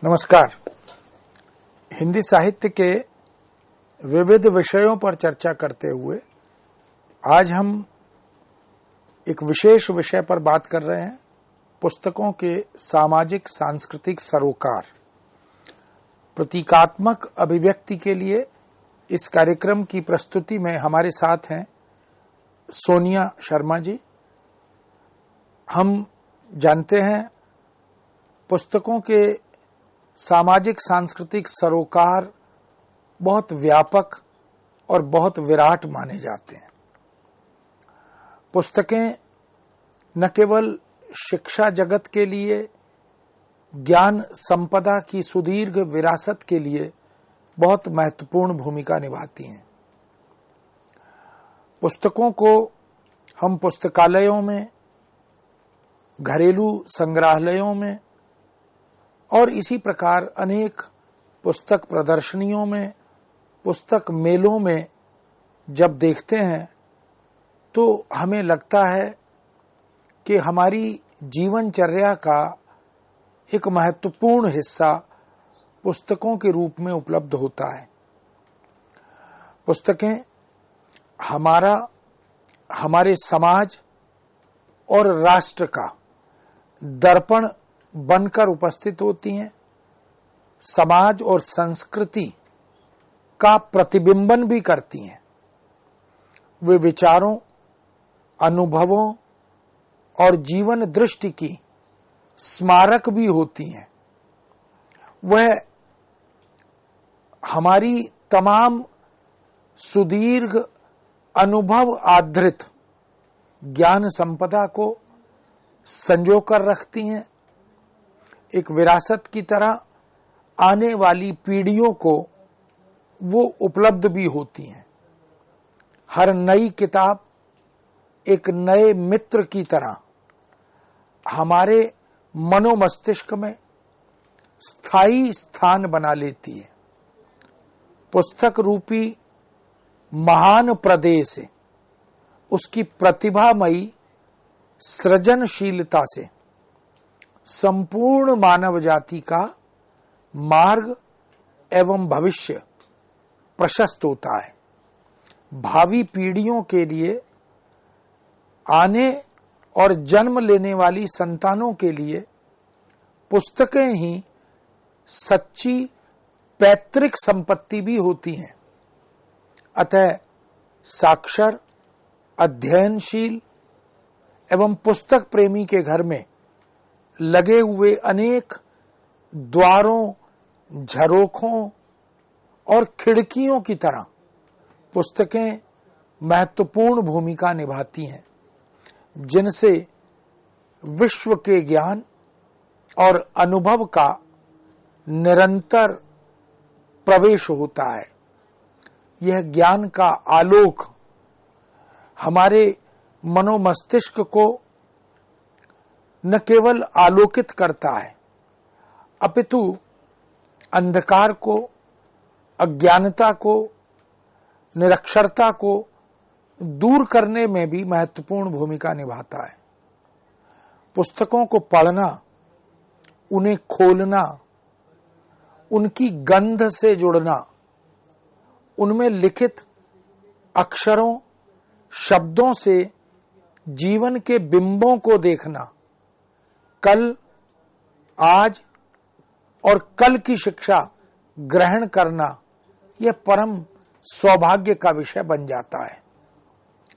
नमस्कार। हिंदी साहित्य के विविध विषयों पर चर्चा करते हुए आज हम एक विशेष विषय पर बात कर रहे हैं, पुस्तकों के सामाजिक सांस्कृतिक सरोकार। प्रतीकात्मक अभिव्यक्ति के लिए इस कार्यक्रम की प्रस्तुति में हमारे साथ हैं सोनिया शर्मा जी। हम जानते हैं पुस्तकों के सामाजिक सांस्कृतिक सरोकार बहुत व्यापक और बहुत विराट माने जाते हैं। पुस्तकें न केवल शिक्षा जगत के लिए, ज्ञान संपदा की सुदीर्घ विरासत के लिए बहुत महत्वपूर्ण भूमिका निभाती हैं। पुस्तकों को हम पुस्तकालयों में, घरेलू संग्रहालयों में और इसी प्रकार अनेक पुस्तक प्रदर्शनियों में, पुस्तक मेलों में जब देखते हैं तो हमें लगता है कि हमारी जीवनचर्या का एक महत्वपूर्ण हिस्सा पुस्तकों के रूप में उपलब्ध होता है। पुस्तकें हमारे समाज और राष्ट्र का दर्पण बनकर उपस्थित होती हैं, समाज और संस्कृति का प्रतिबिंबन भी करती हैं। वे विचारों, अनुभवों और जीवन दृष्टि की स्मारक भी होती हैं। वह हमारी तमाम सुदीर्घ अनुभव आधारित ज्ञान संपदा को संजो कर रखती हैं। एक विरासत की तरह आने वाली पीढ़ियों को वो उपलब्ध भी होती हैं। हर नई किताब एक नए मित्र की तरह हमारे मनोमस्तिष्क में स्थायी स्थान बना लेती है। पुस्तक रूपी महान प्रदेश से, उसकी प्रतिभामयी सृजनशीलता से संपूर्ण मानव जाति का मार्ग एवं भविष्य प्रशस्त होता है। भावी पीढ़ियों के लिए, आने और जन्म लेने वाली संतानों के लिए पुस्तकें ही सच्ची पैतृक संपत्ति भी होती हैं। अतः साक्षर, अध्ययनशील एवं पुस्तक प्रेमी के घर में लगे हुए अनेक द्वारों, झरोखों और खिड़कियों की तरह पुस्तकें महत्वपूर्ण भूमिका निभाती हैं, जिनसे विश्व के ज्ञान और अनुभव का निरंतर प्रवेश होता है। यह ज्ञान का आलोक हमारे मनोमस्तिष्क को न केवल आलोकित करता है, अपितु अंधकार को, अज्ञानता को, निरक्षरता को दूर करने में भी महत्वपूर्ण भूमिका निभाता है। पुस्तकों को पढ़ना, उन्हें खोलना, उनकी गंध से जुड़ना, उनमें लिखित अक्षरों, शब्दों से जीवन के बिंबों को देखना, कल, आज और कल की शिक्षा ग्रहण करना, यह परम सौभाग्य का विषय बन जाता है।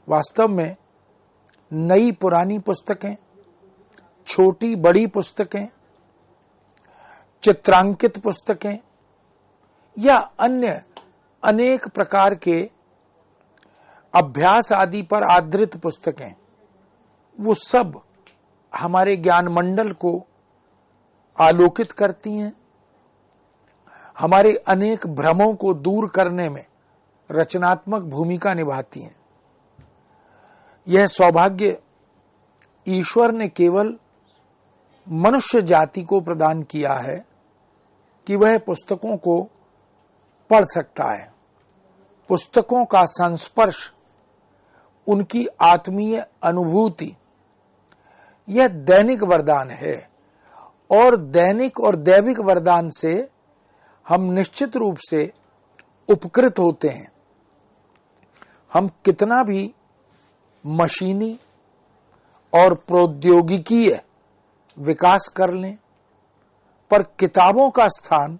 वास्तव में नई पुरानी पुस्तकें, छोटी बड़ी पुस्तकें, चित्रांकित पुस्तकें या अन्य अनेक प्रकार के अभ्यास आदि पर आधारित पुस्तकें, वो सब हमारे ज्ञान मंडल को आलोकित करती हैं, हमारे अनेक भ्रमों को दूर करने में रचनात्मक भूमिका निभाती हैं। यह सौभाग्य ईश्वर ने केवल मनुष्य जाति को प्रदान किया है कि वह पुस्तकों को पढ़ सकता है। पुस्तकों का संस्पर्श, उनकी आत्मीय अनुभूति, यह दैनिक वरदान है और दैनिक और दैविक वरदान से हम निश्चित रूप से उपकृत होते हैं। हम कितना भी मशीनी और प्रौद्योगिकीय विकास कर लें, पर किताबों का स्थान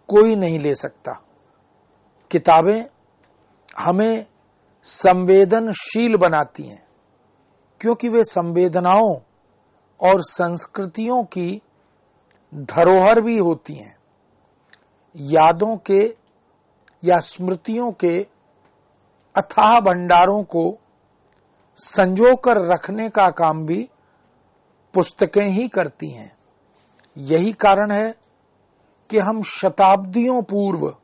कोई नहीं ले सकता। किताबें हमें संवेदनशील बनाती हैं, क्योंकि वे संवेदनाओं और संस्कृतियों की धरोहर भी होती हैं। यादों के या स्मृतियों के अथाह भंडारों को संजोकर रखने का काम भी पुस्तकें ही करती हैं। यही कारण है कि हम शताब्दियों पूर्व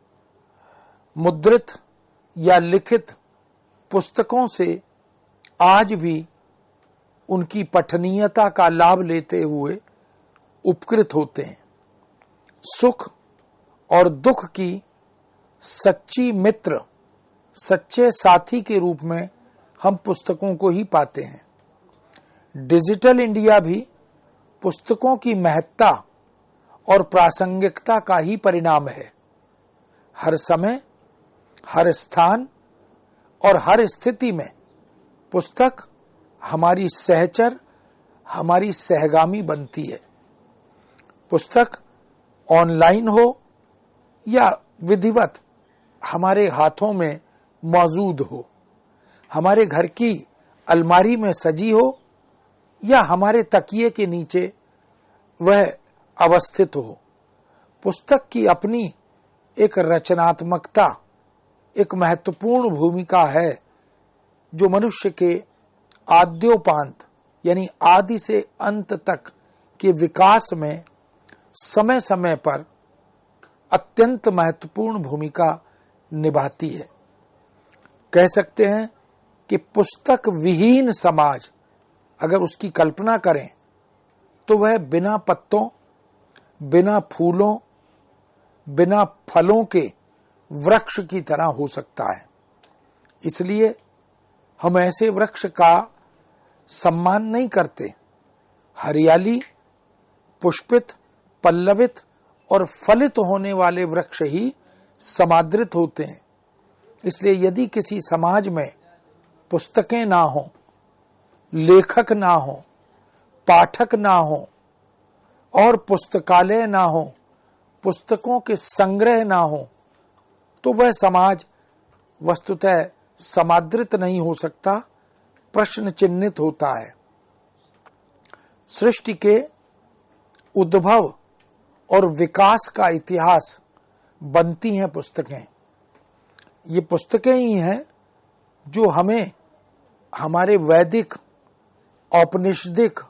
मुद्रित या लिखित पुस्तकों से आज भी उनकी पठनीयता का लाभ लेते हुए उपकृत होते हैं। सुख और दुख की सच्ची मित्र, सच्चे साथी के रूप में हम पुस्तकों को ही पाते हैं। डिजिटल इंडिया भी पुस्तकों की महत्ता और प्रासंगिकता का ही परिणाम है। हर समय, हर स्थान और हर स्थिति में पुस्तक हमारी सहचर, हमारी सहगामी बनती है। पुस्तक ऑनलाइन हो या विधिवत हमारे हाथों में मौजूद हो, हमारे घर की अलमारी में सजी हो या हमारे तकिए के नीचे वह अवस्थित हो, पुस्तक की अपनी एक रचनात्मकता, एक महत्वपूर्ण भूमिका है जो मनुष्य के आद्योपांत यानी आदि से अंत तक के विकास में समय समय पर अत्यंत महत्वपूर्ण भूमिका निभाती है। कह सकते हैं कि पुस्तक विहीन समाज अगर उसकी कल्पना करें तो वह बिना पत्तों, बिना फूलों, बिना फलों के वृक्ष की तरह हो सकता है। इसलिए हम ऐसे वृक्ष का सम्मान नहीं करते। हरियाली, पुष्पित, पल्लवित और फलित होने वाले वृक्ष ही समादृत होते हैं। इसलिए यदि किसी समाज में पुस्तकें ना हो, लेखक ना हो, पाठक ना हो और पुस्तकालय ना हो, पुस्तकों के संग्रह ना हो, तो वह समाज वस्तुतः समादृत नहीं हो सकता, प्रश्न चिन्हित होता है। सृष्टि के उद्भव और विकास का इतिहास बनती हैं पुस्तकें। ये पुस्तकें ही हैं जो हमें हमारे वैदिक, औपनिषदिक,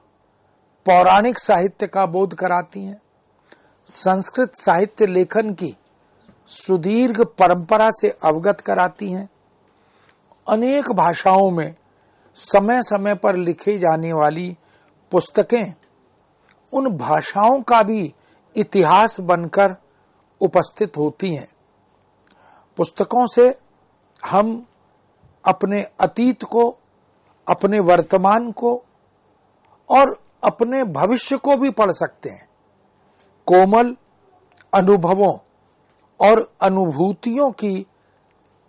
पौराणिक साहित्य का बोध कराती हैं। संस्कृत साहित्य लेखन की सुदीर्घ परंपरा से अवगत कराती हैं। अनेक भाषाओं में समय समय पर लिखी जाने वाली पुस्तकें उन भाषाओं का भी इतिहास बनकर उपस्थित होती हैं। पुस्तकों से हम अपने अतीत को, अपने वर्तमान को और अपने भविष्य को भी पढ़ सकते हैं। कोमल अनुभवों और अनुभूतियों की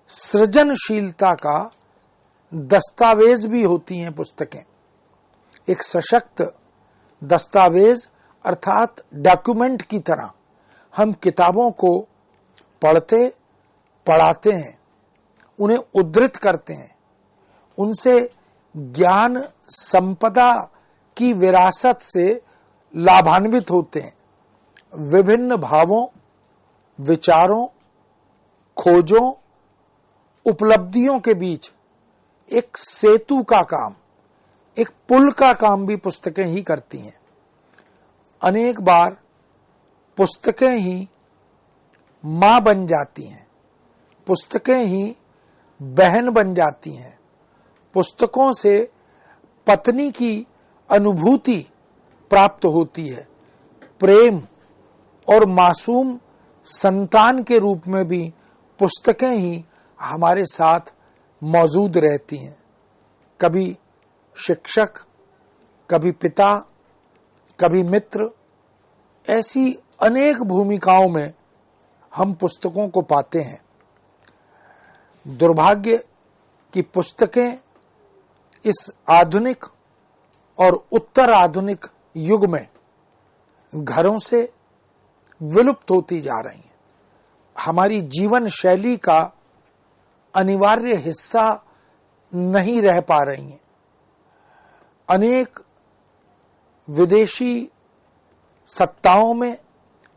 सृजनशीलता का दस्तावेज भी होती हैं पुस्तकें। एक सशक्त दस्तावेज अर्थात डॉक्यूमेंट की तरह हम किताबों को पढ़ते, पढ़ाते हैं, उन्हें उद्धृत करते हैं, उनसे ज्ञान संपदा की विरासत से लाभान्वित होते हैं। विभिन्न भावों, विचारों, खोजों, उपलब्धियों के बीच एक सेतु का काम, एक पुल का काम भी पुस्तकें ही करती हैं। अनेक बार पुस्तकें ही मां बन जाती हैं, पुस्तकें ही बहन बन जाती हैं। पुस्तकों से पत्नी की अनुभूति प्राप्त होती है। प्रेम और मासूम संतान के रूप में भी पुस्तकें ही हमारे साथ मौजूद रहती हैं। कभी शिक्षक, कभी पिता, कभी मित्र, ऐसी अनेक भूमिकाओं में हम पुस्तकों को पाते हैं। दुर्भाग्य कि पुस्तकें इस आधुनिक और उत्तर आधुनिक युग में घरों से विलुप्त होती जा रही हैं, हमारी जीवन शैली का अनिवार्य हिस्सा नहीं रह पा रही हैं। अनेक विदेशी सत्ताओं में,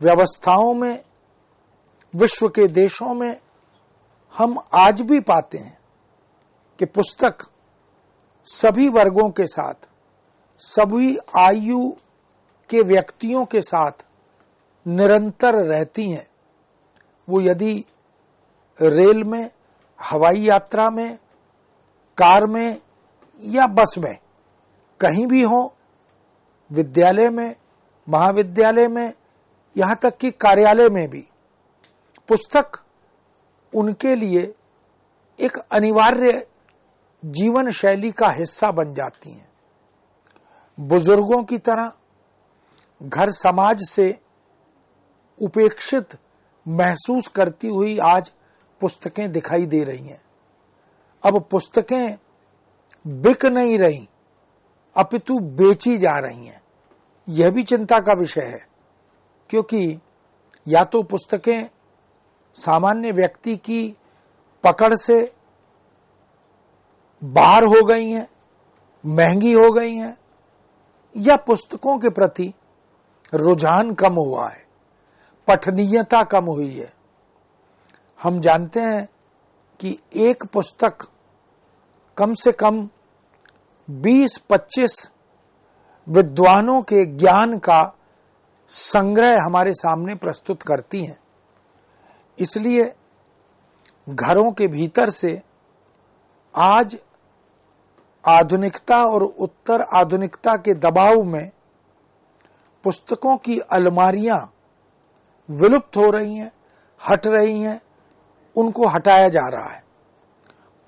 व्यवस्थाओं में, विश्व के देशों में हम आज भी पाते हैं कि पुस्तक सभी वर्गों के साथ, सभी आयु के व्यक्तियों के साथ निरंतर रहती हैं। वो यदि रेल में, हवाई यात्रा में, कार में या बस में कहीं भी हो, विद्यालय में, महाविद्यालय में, यहां तक कि कार्यालय में भी पुस्तक उनके लिए एक अनिवार्य जीवन शैली का हिस्सा बन जाती हैं। बुजुर्गों की तरह घर समाज से उपेक्षित महसूस करती हुई आज पुस्तकें दिखाई दे रही हैं। अब पुस्तकें बिक नहीं रही, अपितु बेची जा रही हैं। यह भी चिंता का विषय है, क्योंकि या तो पुस्तकें सामान्य व्यक्ति की पकड़ से बाहर हो गई हैं, महंगी हो गई हैं, या पुस्तकों के प्रति रुझान कम हुआ है, पठनीयता कम हुई है। हम जानते हैं कि एक पुस्तक कम से कम 20-25 विद्वानों के ज्ञान का संग्रह हमारे सामने प्रस्तुत करती हैं। इसलिए घरों के भीतर से आज आधुनिकता और उत्तर आधुनिकता के दबाव में पुस्तकों की अलमारियां विलुप्त हो रही हैं, हट रही हैं, उनको हटाया जा रहा है।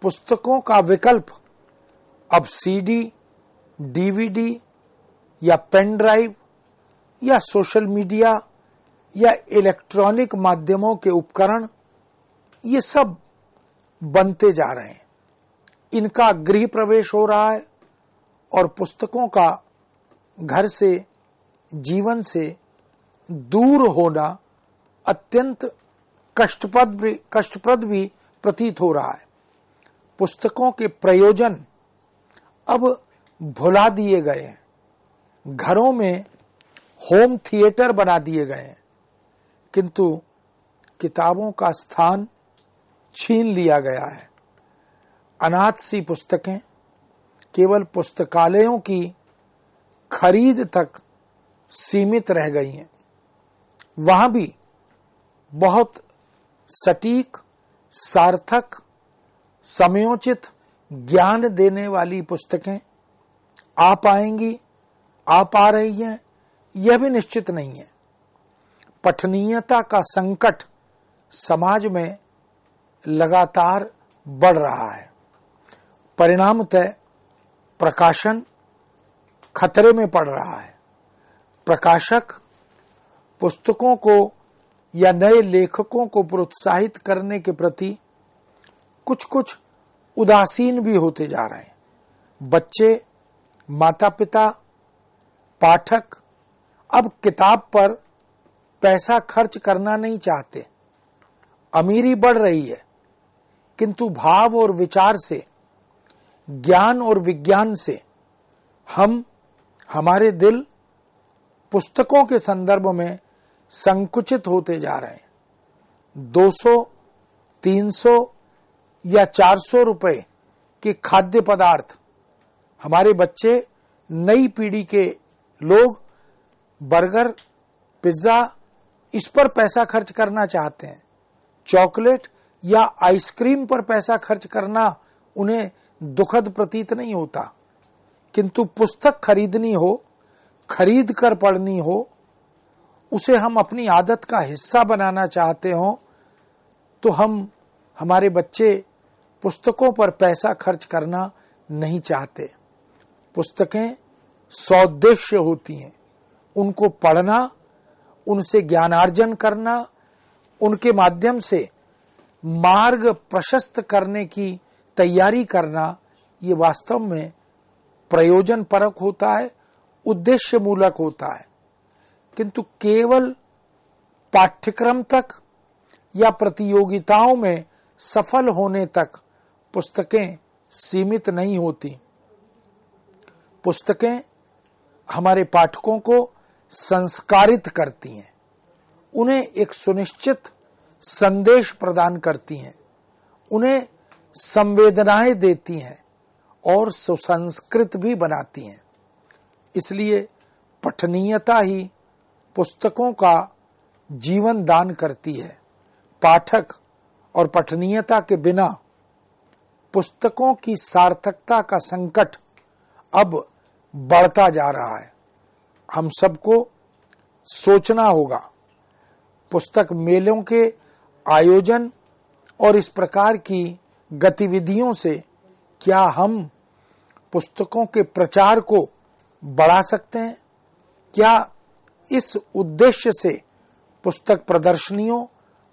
पुस्तकों का विकल्प अब सीडी, डीवीडी या पेन ड्राइव या सोशल मीडिया या इलेक्ट्रॉनिक माध्यमों के उपकरण, ये सब बनते जा रहे हैं। इनका गृह प्रवेश हो रहा है और पुस्तकों का घर से, जीवन से दूर होना अत्यंत कष्टप्रद भी प्रतीत हो रहा है। पुस्तकों के प्रयोजन अब भुला दिए गए हैं। घरों में होम थिएटर बना दिए गए हैं, किंतु किताबों का स्थान छीन लिया गया है। अनाथ सी पुस्तकें केवल पुस्तकालयों की खरीद तक सीमित रह गई हैं। वहां भी बहुत सटीक, सार्थक, समयोचित ज्ञान देने वाली पुस्तकें आ पाएंगी, आ पा रही हैं, यह भी निश्चित नहीं है। पठनीयता का संकट समाज में लगातार बढ़ रहा है। परिणामतः प्रकाशन खतरे में पड़ रहा है। प्रकाशक पुस्तकों को या नए लेखकों को प्रोत्साहित करने के प्रति कुछ कुछ उदासीन भी होते जा रहे हैं। बच्चे, माता पिता, पाठक अब किताब पर पैसा खर्च करना नहीं चाहते। अमीरी बढ़ रही है, किंतु भाव और विचार से, ज्ञान और विज्ञान से हमारे दिल पुस्तकों के संदर्भ में संकुचित होते जा रहे हैं। 200, 300 या 400 रुपए के खाद्य पदार्थ हमारे बच्चे, नई पीढ़ी के लोग बर्गर, पिज्जा, इस पर पैसा खर्च करना चाहते हैं। चॉकलेट या आइसक्रीम पर पैसा खर्च करना उन्हें दुखद प्रतीत नहीं होता, किंतु पुस्तक खरीदनी हो, खरीद कर पढ़नी हो, उसे हम अपनी आदत का हिस्सा बनाना चाहते हो, तो हमारे बच्चे पुस्तकों पर पैसा खर्च करना नहीं चाहते। पुस्तकें सौद्देश्य होती हैं, उनको पढ़ना, उनसे ज्ञानार्जन करना, उनके माध्यम से मार्ग प्रशस्त करने की तैयारी करना, ये वास्तव में प्रयोजन परक होता है, उद्देश्य मूलक होता है। किंतु केवल पाठ्यक्रम तक या प्रतियोगिताओं में सफल होने तक पुस्तकें सीमित नहीं होती। पुस्तकें हमारे पाठकों को संस्कारित करती हैं, उन्हें एक सुनिश्चित संदेश प्रदान करती हैं, उन्हें संवेदनाएं देती हैं और सुसंस्कृत भी बनाती हैं। इसलिए पठनीयता ही पुस्तकों का जीवन दान करती है। पाठक और पठनीयता के बिना पुस्तकों की सार्थकता का संकट अब बढ़ता जा रहा है। हम सबको सोचना होगा, पुस्तक मेलों के आयोजन और इस प्रकार की गतिविधियों से क्या हम पुस्तकों के प्रचार को बढ़ा सकते हैं? क्या इस उद्देश्य से पुस्तक प्रदर्शनियों,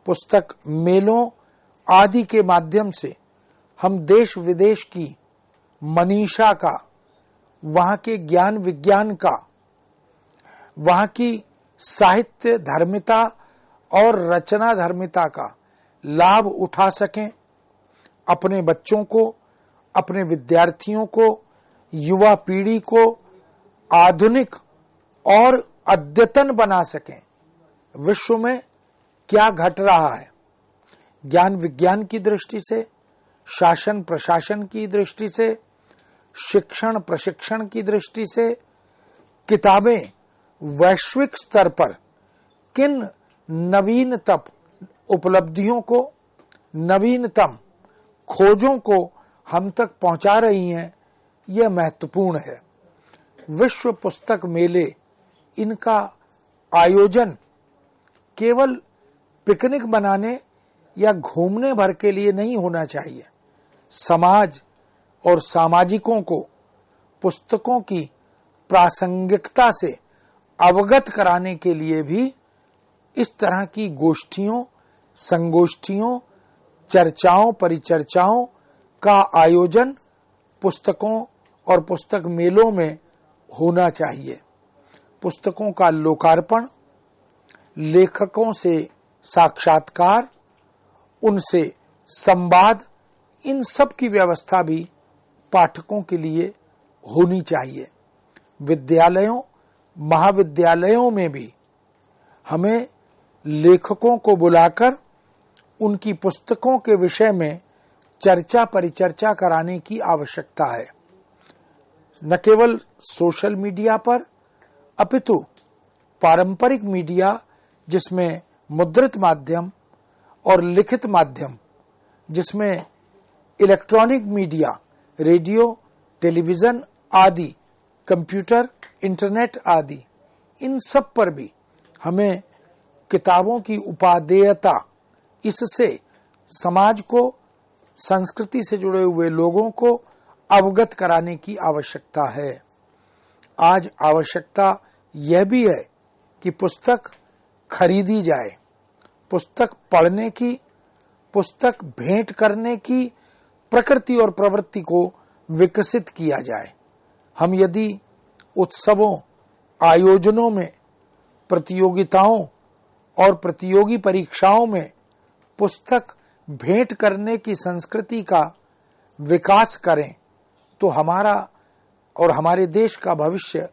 पुस्तक मेलों आदि के माध्यम से हम देश विदेश की मनीषा का, वहां के ज्ञान विज्ञान का, वहां की साहित्य धर्मिता और रचना धर्मिता का लाभ उठा सकें? अपने बच्चों को, अपने विद्यार्थियों को, युवा पीढ़ी को आधुनिक और अद्यतन बना सकें। विश्व में क्या घट रहा है, ज्ञान विज्ञान की दृष्टि से, शासन प्रशासन की दृष्टि से, शिक्षण प्रशिक्षण की दृष्टि से, किताबें वैश्विक स्तर पर किन नवीनतम उपलब्धियों को, नवीनतम खोजों को हम तक पहुंचा रही हैं, यह महत्वपूर्ण है। विश्व पुस्तक मेले, इनका आयोजन केवल पिकनिक मनाने या घूमने भर के लिए नहीं होना चाहिए। समाज और सामाजिकों को पुस्तकों की प्रासंगिकता से अवगत कराने के लिए भी इस तरह की गोष्ठियों, संगोष्ठियों, चर्चाओं, परिचर्चाओं का आयोजन पुस्तकों और पुस्तक मेलों में होना चाहिए। पुस्तकों का लोकार्पण, लेखकों से साक्षात्कार, उनसे संवाद, इन सब की व्यवस्था भी पाठकों के लिए होनी चाहिए। विद्यालयों, महाविद्यालयों में भी हमें लेखकों को बुलाकर उनकी पुस्तकों के विषय में चर्चा परिचर्चा कराने की आवश्यकता है। न केवल सोशल मीडिया पर, अपितु पारंपरिक मीडिया जिसमें मुद्रित माध्यम और लिखित माध्यम, जिसमें इलेक्ट्रॉनिक मीडिया, रेडियो, टेलीविजन आदि, कंप्यूटर, इंटरनेट आदि, इन सब पर भी हमें किताबों की उपादेयता, इससे समाज को, संस्कृति से जुड़े हुए लोगों को अवगत कराने की आवश्यकता है। आज आवश्यकता यह भी है कि पुस्तक खरीदी जाए, पुस्तक पढ़ने की, पुस्तक भेंट करने की प्रकृति और प्रवृत्ति को विकसित किया जाए। हम यदि उत्सवों, आयोजनों में, प्रतियोगिताओं और प्रतियोगी परीक्षाओं में पुस्तक भेंट करने की संस्कृति का विकास करें तो हमारा और हमारे देश का भविष्य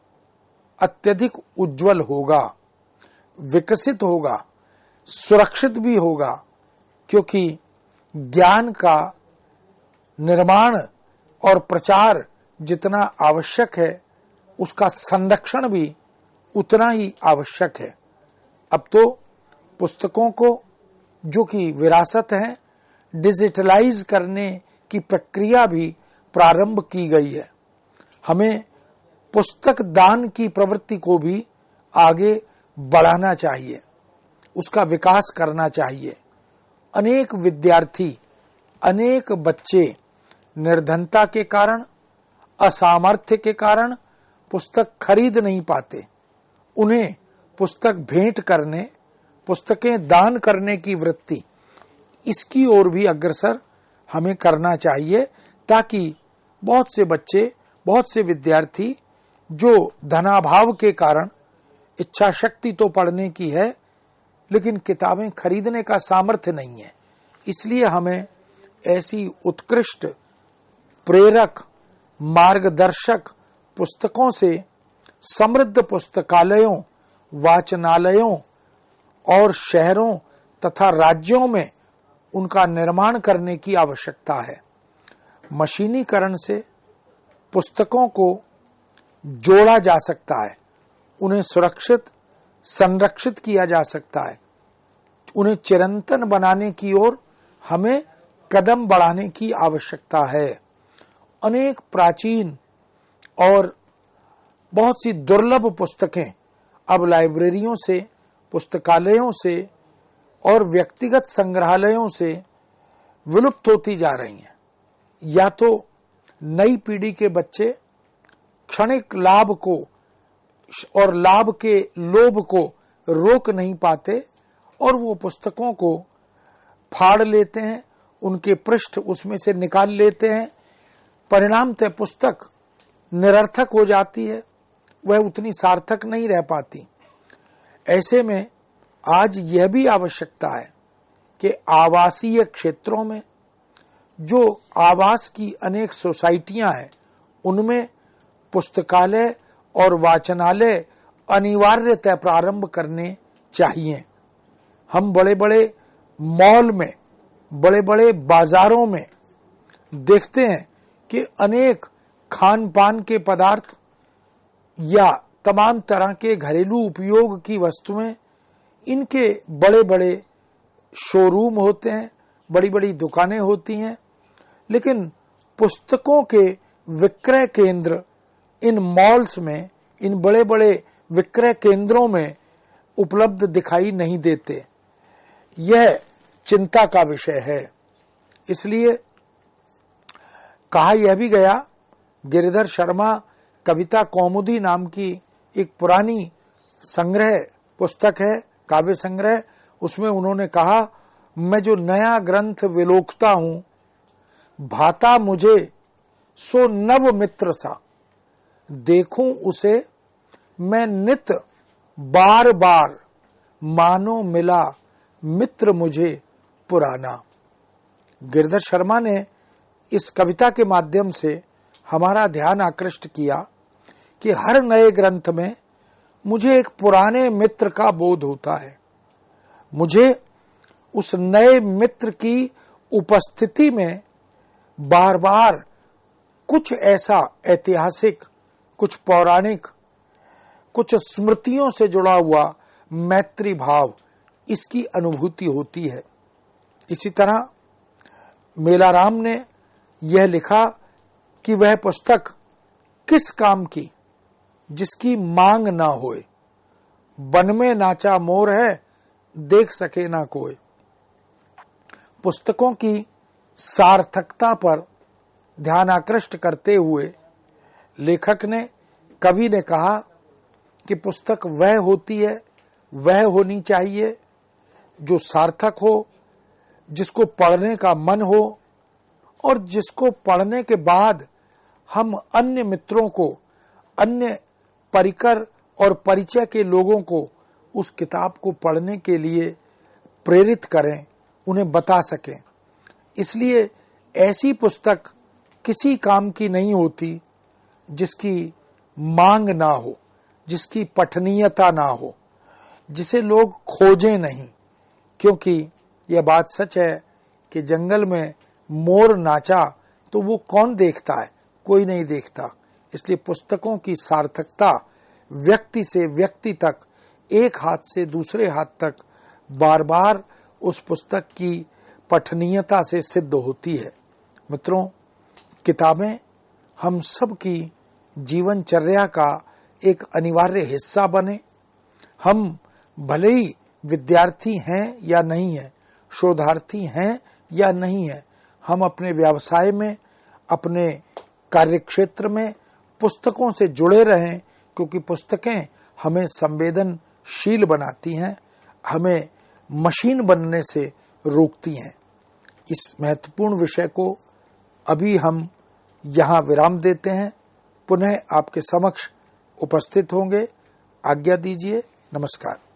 अत्यधिक उज्जवल होगा, विकसित होगा, सुरक्षित भी होगा, क्योंकि ज्ञान का निर्माण और प्रचार जितना आवश्यक है, उसका संरक्षण भी उतना ही आवश्यक है। अब तो पुस्तकों को, जो कि विरासत है, डिजिटलाइज करने की प्रक्रिया भी प्रारंभ की गई है। हमें पुस्तक दान की प्रवृत्ति को भी आगे बढ़ाना चाहिए, उसका विकास करना चाहिए। अनेक विद्यार्थी, अनेक बच्चे निर्धनता के कारण, असामर्थ्य के कारण पुस्तक खरीद नहीं पाते। उन्हें पुस्तक भेंट करने, पुस्तकें दान करने की वृत्ति, इसकी ओर भी अग्रसर हमें करना चाहिए, ताकि बहुत से बच्चे, बहुत से विद्यार्थी जो धनाभाव के कारण इच्छा शक्ति तो पढ़ने की है लेकिन किताबें खरीदने का सामर्थ्य नहीं है, इसलिए हमें ऐसी उत्कृष्ट प्रेरक मार्गदर्शक पुस्तकों से समृद्ध पुस्तकालयों, वाचनालयों और शहरों तथा राज्यों में उनका निर्माण करने की आवश्यकता है। मशीनीकरण से पुस्तकों को जोड़ा जा सकता है, उन्हें सुरक्षित संरक्षित किया जा सकता है, उन्हें चिरंतन बनाने की ओर हमें कदम बढ़ाने की आवश्यकता है। अनेक प्राचीन और बहुत सी दुर्लभ पुस्तकें अब लाइब्रेरियों से, पुस्तकालयों से और व्यक्तिगत संग्रहालयों से विलुप्त होती जा रही हैं। या तो नई पीढ़ी के बच्चे क्षणिक लाभ को और लाभ के लोभ को रोक नहीं पाते और वो पुस्तकों को फाड़ लेते हैं, उनके पृष्ठ उसमें से निकाल लेते हैं, परिणामतः पुस्तक निरर्थक हो जाती है, वह उतनी सार्थक नहीं रह पाती। ऐसे में आज यह भी आवश्यकता है कि आवासीय क्षेत्रों में जो आवास की अनेक सोसाइटियां हैं उनमें पुस्तकालय और वाचनालय अनिवार्यतः प्रारंभ करने चाहिए। हम बड़े बड़े मॉल में, बड़े बड़े बाजारों में देखते हैं कि अनेक खान पान के पदार्थ या तमाम तरह के घरेलू उपयोग की वस्तुएं, इनके बड़े बड़े शोरूम होते हैं, बड़ी बड़ी दुकानें होती हैं, लेकिन पुस्तकों के विक्रय केंद्र इन मॉल्स में, इन बड़े बड़े विक्रय केंद्रों में उपलब्ध दिखाई नहीं देते। यह चिंता का विषय है। इसलिए कहा यह भी गया, गिरिधर शर्मा कविता कौमुदी नाम की एक पुरानी संग्रह पुस्तक है, काव्य संग्रह, उसमें उन्होंने कहा, मैं जो नया ग्रंथ विलोकता हूं, भाता मुझे सो नव मित्र सा, देखूं उसे मैं नित बार बार, मानो मिला मित्र मुझे पुराना। गिरिधर शर्मा ने इस कविता के माध्यम से हमारा ध्यान आकृष्ट किया कि हर नए ग्रंथ में मुझे एक पुराने मित्र का बोध होता है, मुझे उस नए मित्र की उपस्थिति में बार बार कुछ ऐसा ऐतिहासिक, कुछ पौराणिक, कुछ स्मृतियों से जुड़ा हुआ मैत्री भाव, इसकी अनुभूति होती है। इसी तरह मेलाराम ने यह लिखा कि वह पुस्तक किस काम की जिसकी मांग ना होए, वन में नाचा मोर है देख सके ना कोई। पुस्तकों की सार्थकता पर ध्यान आकृष्ट करते हुए लेखक ने, कवि ने कहा कि पुस्तक वह होती है, वह होनी चाहिए जो सार्थक हो, जिसको पढ़ने का मन हो और जिसको पढ़ने के बाद हम अन्य मित्रों को, अन्य परिकर और परिचय के लोगों को उस किताब को पढ़ने के लिए प्रेरित करें, उन्हें बता सकें। इसलिए ऐसी पुस्तक किसी काम की नहीं होती जिसकी मांग ना हो, जिसकी पठनीयता ना हो, जिसे लोग खोजें नहीं। क्योंकि यह बात सच है कि जंगल में मोर नाचा तो वो कौन देखता है, कोई नहीं देखता। इसलिए पुस्तकों की सार्थकता व्यक्ति से व्यक्ति तक, एक हाथ से दूसरे हाथ तक बार बार उस पुस्तक की पठनीयता से सिद्ध होती है। मित्रों, किताबें हम सब की जीवनचर्या का एक अनिवार्य हिस्सा बने। हम भले ही विद्यार्थी हैं या नहीं हैं, शोधार्थी हैं या नहीं हैं, हम अपने व्यवसाय में, अपने कार्यक्षेत्र में पुस्तकों से जुड़े रहें, क्योंकि पुस्तकें हमें संवेदनशील शील बनाती हैं, हमें मशीन बनने से रोकती हैं। इस महत्वपूर्ण विषय को अभी हम यहाँ विराम देते हैं, पुनः आपके समक्ष उपस्थित होंगे। आज्ञा दीजिए। नमस्कार।